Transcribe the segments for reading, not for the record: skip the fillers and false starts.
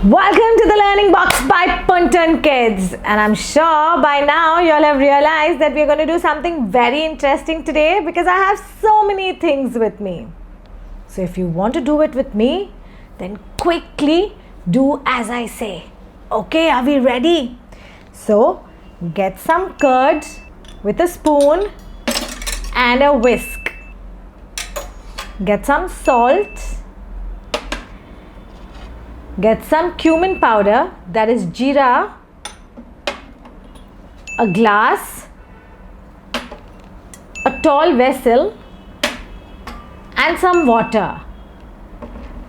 Welcome to the Learning Box by Punton Kids, and I'm sure by now you all have realized that we're going to do something very interesting today because I have so many things with me. So if you want to do it with me, then quickly do as I say. Okay, are we ready? So get some curd with a spoon and a whisk. Get some salt. Get some cumin powder, that is jeera, a glass, a tall vessel, and some water.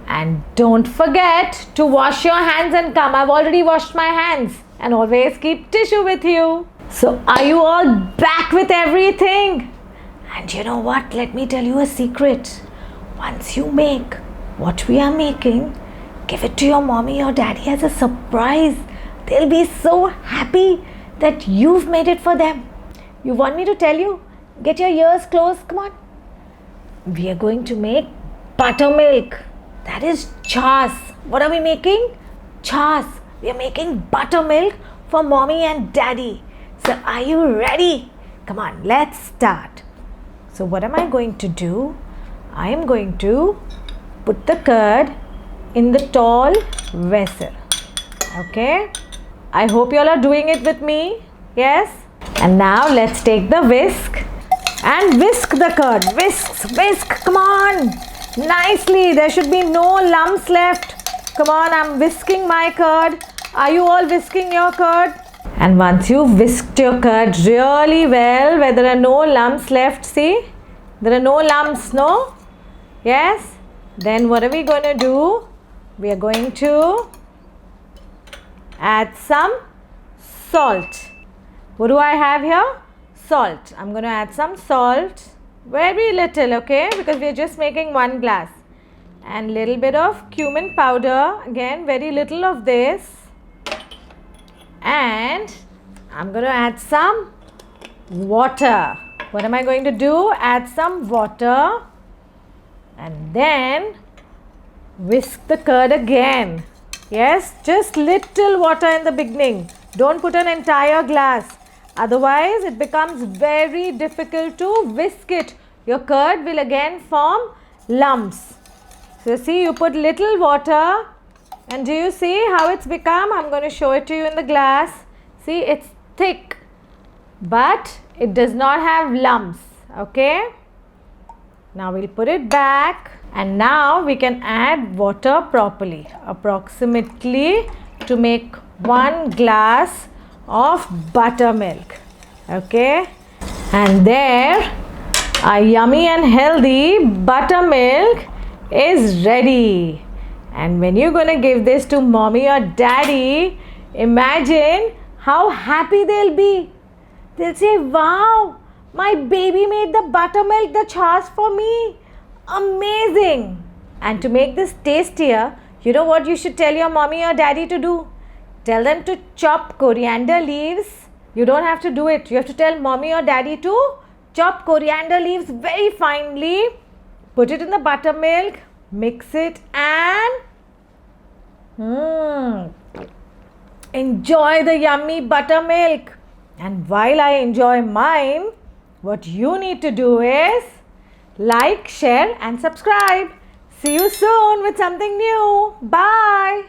And don't forget to wash your hands and come. I've already washed my hands, and always keep tissue with you. So are you all back with everything? And you know what? Let me tell you a secret. Once you make what we are making, give it to your mommy or daddy as a surprise. They'll be so happy that you've made it for them. You want me to tell you? Get your ears closed. Come on. We are going to make buttermilk. That is chas. What are we making? Chas. We are making buttermilk for mommy and daddy. So are you ready? Come on, let's start. So what am I going to do? I am going to put the curd in the tall vessel. Okay, I hope you all are doing it with me. Yes, and now let's take the whisk and whisk the curd. Whisk, come on, nicely. There should be no lumps left. Come on, I'm whisking my curd. Are you all whisking your curd? And once you've whisked your curd really well, where there are no lumps left, see, there are no lumps, no? Yes, then what are we going to do? We are going to add some salt. What do I have here? Salt. I'm going to add some salt. Very little, okay? Because we are just making 1 glass. And little bit of cumin powder. Again, very little of this. And I'm going to add some water. What am I going to do? Add some water. And then whisk the curd again. Yes, just little water in the beginning. Don't put an entire glass. Otherwise, it becomes very difficult to whisk it. Your curd will again form lumps. So see, you put little water. And do you see how it's become? I'm going to show it to you in the glass. See, it's thick. But it does not have lumps. Okay. Now we'll put it back. And now we can add water properly, approximately to make 1 glass of buttermilk. Okay, and there our yummy and healthy buttermilk is ready. And when you're going to give this to mommy or daddy, imagine how happy they'll be. They'll say, wow, my baby made the buttermilk, the chas for me. Amazing! And to make this tastier, you know what you should tell your mommy or daddy to do? Tell them to chop coriander leaves. You don't have to do it. You have to tell mommy or daddy to chop coriander leaves very finely. Put it in the buttermilk. Mix it and enjoy the yummy buttermilk. And while I enjoy mine, what you need to do is like, share and subscribe. See you soon with something new. Bye.